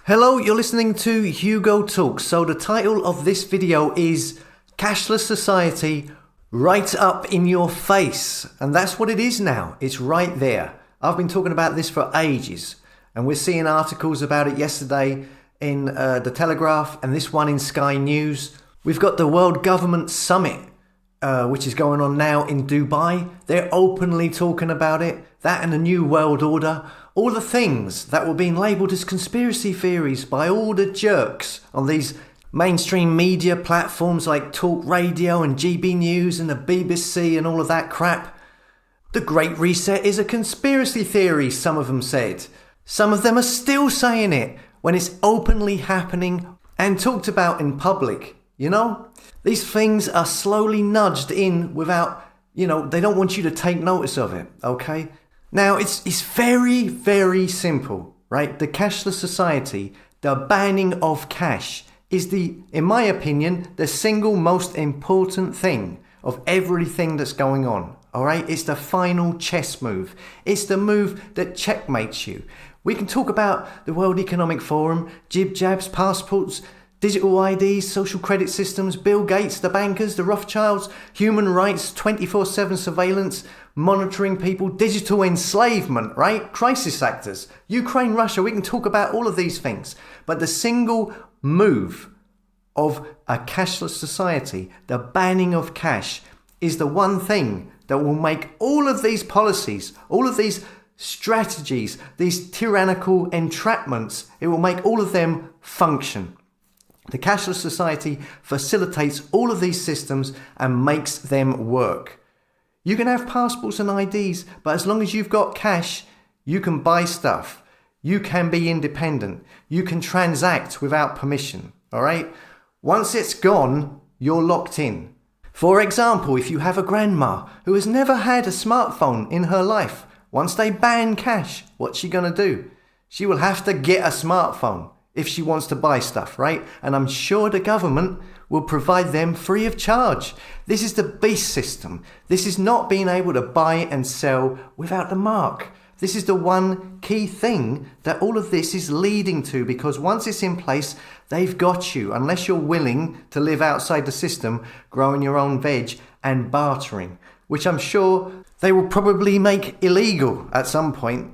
Hello, you're listening to Hugo Talks. So the title of this video is Cashless Society Right Up in Your Face. And that's what it is now. It's right there. I've been talking about this for ages. And we're seeing articles about it yesterday in The Telegraph and this one in Sky News. We've got the World Government Summit, which is going on now in Dubai. They're openly talking about it. That and the New World Order. All the things that were being labelled as conspiracy theories by all the jerks on these mainstream media platforms like Talk Radio and GB News and the BBC and all of that crap. The Great Reset is a conspiracy theory, some of them said. Some of them are still saying it when it's openly happening and talked about in public, you know? These things are slowly nudged in without, they don't want you to take notice of it, okay? Now, it's very, very simple, right? The cashless society, the banning of cash is in my opinion, the single most important thing of everything that's going on, all right? It's the final chess move. It's the move that checkmates you. We can talk about the World Economic Forum, jib-jabs, passports, digital IDs, social credit systems, Bill Gates, the bankers, the Rothschilds, human rights, 24/7 surveillance, monitoring people, digital enslavement, right? Crisis actors, Ukraine, Russia, we can talk about all of these things. But the single move of a cashless society, the banning of cash, is the one thing that will make all of these policies, all of these strategies, these tyrannical entrapments, it will make all of them function. The cashless society facilitates all of these systems and makes them work. You can have passports and IDs, but as long as you've got cash, you can buy stuff. You can be independent. You can transact without permission, all right? Once it's gone, you're locked in. For example, if you have a grandma who has never had a smartphone in her life, once they ban cash, what's she gonna do? She will have to get a smartphone if she wants to buy stuff, right? And I'm sure the government will provide them free of charge. This is the beast system. This is not being able to buy and sell without the mark. This is the one key thing that all of this is leading to, because once it's in place, they've got you, unless you're willing to live outside the system, growing your own veg and bartering, which I'm sure they will probably make illegal at some point.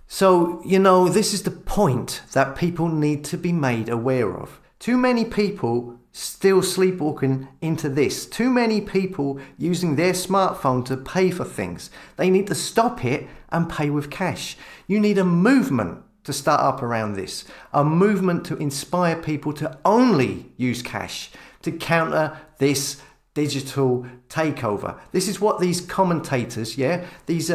So, this is the point that people need to be made aware of. Too many people still sleepwalking into this. Too many people using their smartphone to pay for things. They need to stop it and pay with cash. You need a movement to start up around this. A movement to inspire people to only use cash to counter this digital takeover. This is what these commentators, these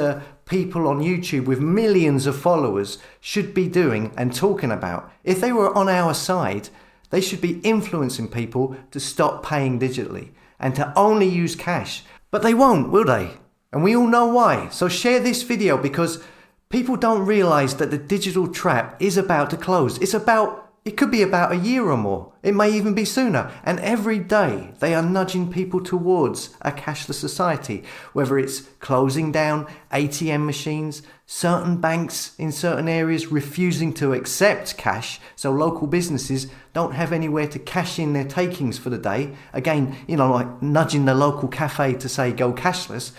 people on YouTube with millions of followers should be doing and talking about. If they were on our side, they should be influencing people to stop paying digitally and to only use cash. But they won't, will they? And we all know why. So share this video, because people don't realize that the digital trap is about to close. It could be about a year or more. It may even be sooner. And every day they are nudging people towards a cashless society, whether it's closing down ATM machines, certain banks in certain areas refusing to accept cash, so local businesses don't have anywhere to cash in their takings for the day. Again, like nudging the local cafe to say go cashless.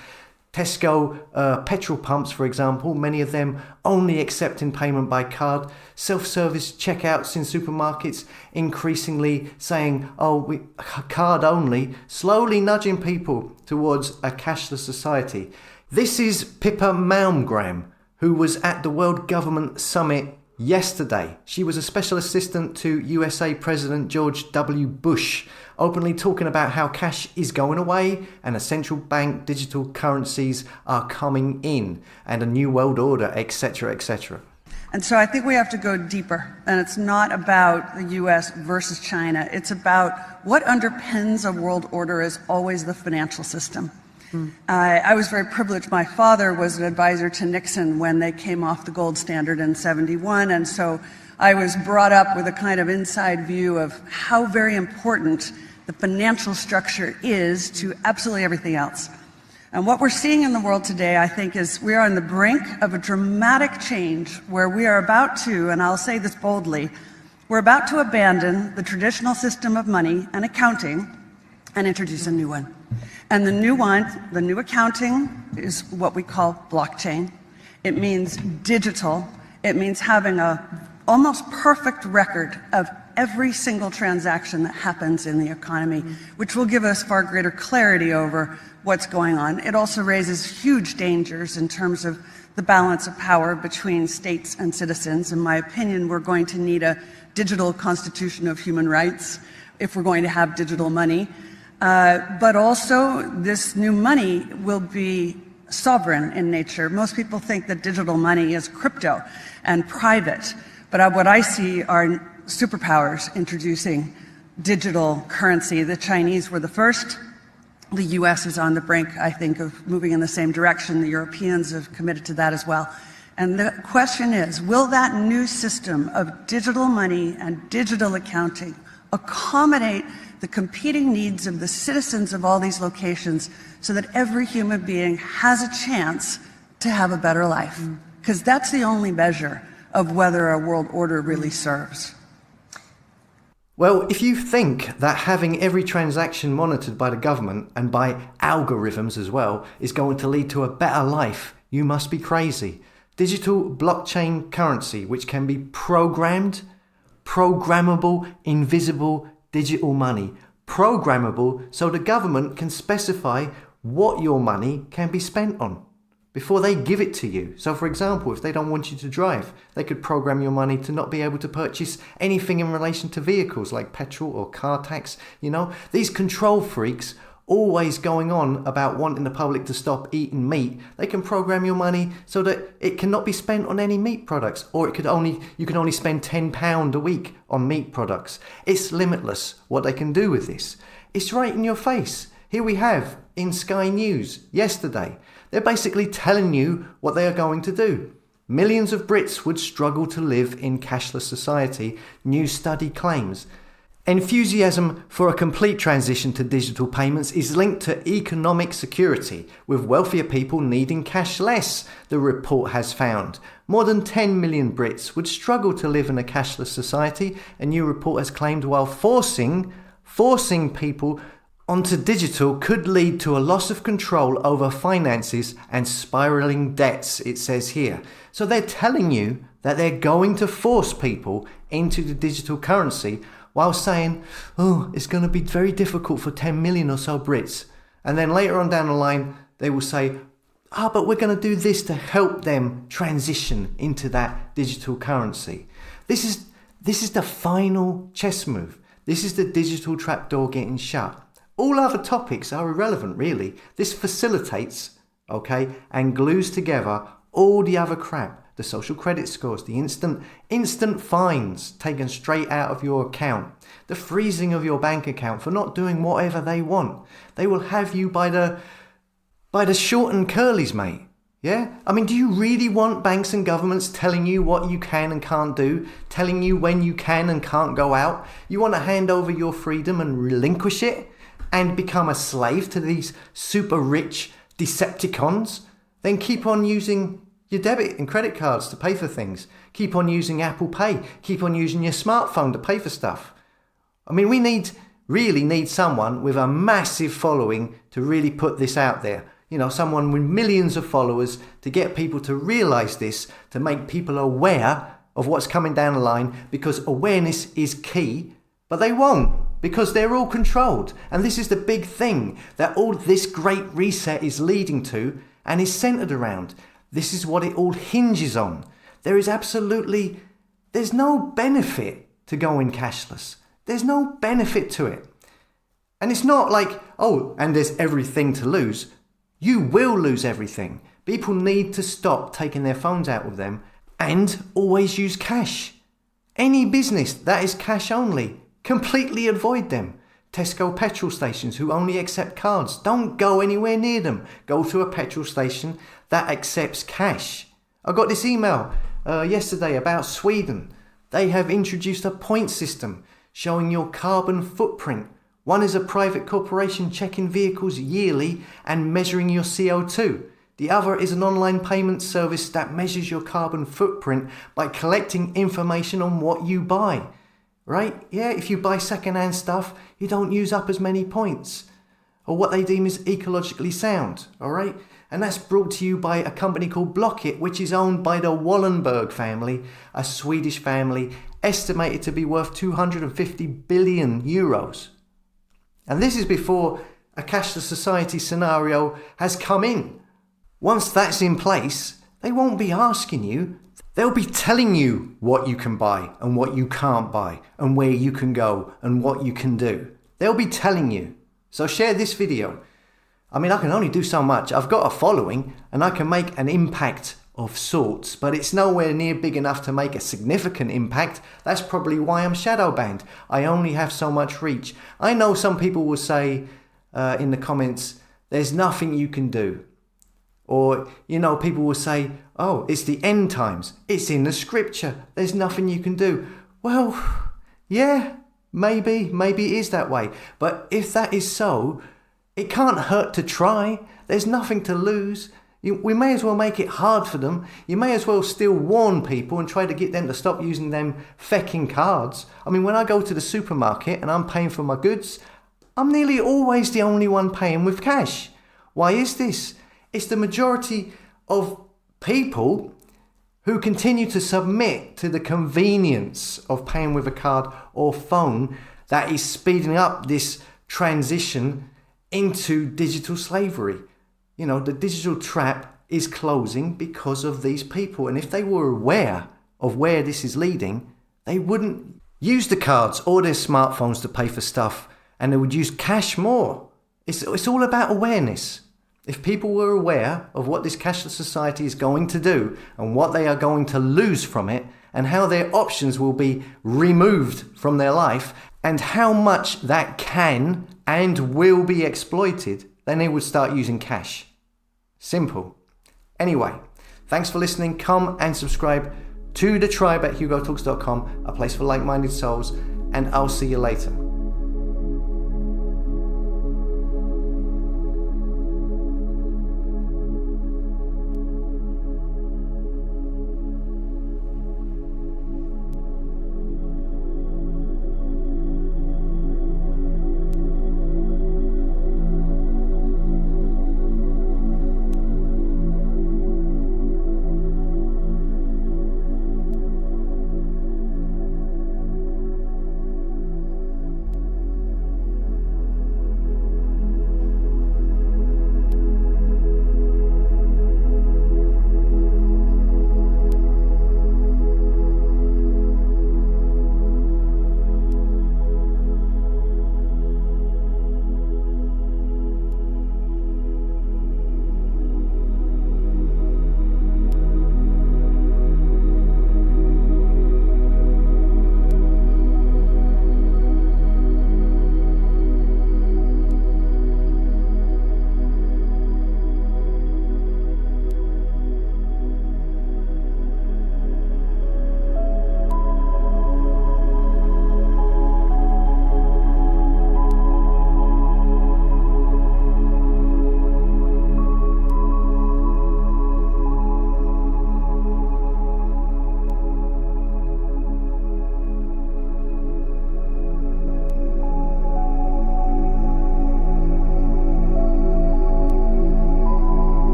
Tesco petrol pumps, for example, many of them only accepting payment by card. Self-service checkouts in supermarkets increasingly saying, card only, slowly nudging people towards a cashless society. This is Pippa Malmgren, who was at the World Government Summit yesterday. She was a special assistant to USA President George W. Bush, openly talking about how cash is going away and a central bank digital currencies are coming in and a new world order, etc., etc. And so I think we have to go deeper, and it's not about the US versus China. It's about what underpins a world order is always the financial system. I was very privileged. My father was an advisor to Nixon when they came off the gold standard in '71, and so I was brought up with a kind of inside view of how very important the financial structure is to absolutely everything else. And what we're seeing in the world today, I think, is we are on the brink of a dramatic change where we are about to, and I'll say this boldly, We're about to abandon the traditional system of money and accounting and introduce a new one. And the new accounting is what we call blockchain. It means digital. It means having a almost perfect record of every single transaction that happens in the economy, which will give us far greater clarity over what's going on. It also raises huge dangers in terms of the balance of power between states and citizens. In my opinion, we're going to need a digital constitution of human rights if we're going to have digital money. But also, this new money will be sovereign in nature. Most people think that digital money is crypto and private, but what I see are superpowers introducing digital currency. The Chinese were the first. The US is on the brink, I think, of moving in the same direction. The Europeans have committed to that as well. And the question is, will that new system of digital money and digital accounting accommodate the competing needs of the citizens of all these locations so that every human being has a chance to have a better life? Because that's the only measure of whether a world order really serves. Well, if you think that having every transaction monitored by the government and by algorithms as well is going to lead to a better life, you must be crazy. Digital blockchain currency, which can be programmed, programmable, invisible digital money. Programmable so the government can specify what your money can be spent on before they give it to you. So for example, if they don't want you to drive, they could program your money to not be able to purchase anything in relation to vehicles like petrol or car tax. You know, these control freaks always going on about wanting the public to stop eating meat. They can program your money so that it cannot be spent on any meat products, or you can only spend £10 a week on meat products. It's limitless what they can do with this. It's right in your face. Here we have in Sky News yesterday. They're basically telling you what they are going to do. Millions of Brits would struggle to live in cashless society, new study claims. Enthusiasm for a complete transition to digital payments is linked to economic security, with wealthier people needing cash less, the report has found. More than 10 million Brits would struggle to live in a cashless society, a new report has claimed, while forcing people onto digital could lead to a loss of control over finances and spiraling debts, it says here. So they're telling you that they're going to force people into the digital currency while saying, oh, it's going to be very difficult for 10 million or so Brits. And then later on down the line, they will say, but we're going to do this to help them transition into that digital currency. This is the final chess move. This is the digital trapdoor getting shut. All other topics are irrelevant, really. This facilitates, and glues together all the other crap. The social credit scores, the instant fines taken straight out of your account, the freezing of your bank account for not doing whatever they want. They will have you by the short and curlies, mate. Yeah? I mean, do you really want banks and governments telling you what you can and can't do, telling you when you can and can't go out? You want to hand over your freedom and relinquish it and become a slave to these super rich Decepticons? Then keep on using your debit and credit cards to pay for things. Keep on using Apple Pay. Keep on using your smartphone to pay for stuff. I mean, we really need someone with a massive following to really put this out there. You know, someone with millions of followers to get people to realize this, to make people aware of what's coming down the line, because awareness is key, but they won't, because they're all controlled. And this is the big thing that all this great reset is leading to and is centered around. This is what it all hinges on. There's no benefit to going cashless. There's no benefit to it. And it's not like, and there's everything to lose. You will lose everything. People need to stop taking their phones out with them and always use cash. Any business that is cash only, completely avoid them. Tesco petrol stations who only accept cards, don't go anywhere near them. Go to a petrol station that accepts cash. I got this email yesterday about Sweden. They have introduced a point system showing your carbon footprint. One is a private corporation checking vehicles yearly and measuring your CO2. The other is an online payment service that measures your carbon footprint by collecting information on what you buy. right? Yeah, if you buy second-hand stuff, you don't use up as many points, or what they deem as ecologically sound, all right? And that's brought to you by a company called Blocket, which is owned by the Wallenberg family, a Swedish family estimated to be worth 250 billion euros. And this is before a cashless society scenario has come in. Once that's in place, they won't be asking you. They'll be telling you what you can buy and what you can't buy and where you can go and what you can do. They'll be telling you. So share this video. I mean, I can only do so much. I've got a following and I can make an impact of sorts, but it's nowhere near big enough to make a significant impact. That's probably why I'm shadow banned. I only have so much reach. I know some people will say in the comments, there's nothing you can do. Or, you know, people will say, oh, it's the end times. It's in the scripture. There's nothing you can do. Well, yeah, maybe it is that way. But if that is so, it can't hurt to try. There's nothing to lose. We may as well make it hard for them. You may as well still warn people and try to get them to stop using them fecking cards. I mean, when I go to the supermarket and I'm paying for my goods, I'm nearly always the only one paying with cash. Why is this? It's the majority of people who continue to submit to the convenience of paying with a card or phone that is speeding up this transition into digital slavery. You know, the digital trap is closing because of these people. And if they were aware of where this is leading, they wouldn't use the cards or their smartphones to pay for stuff, and they would use cash more. It's all about awareness. If people were aware of what this cashless society is going to do and what they are going to lose from it and how their options will be removed from their life and how much that can and will be exploited, then they would start using cash. Simple. Anyway, thanks for listening. Come and subscribe to the tribe at hugotalks.com, a place for like-minded souls, and I'll see you later.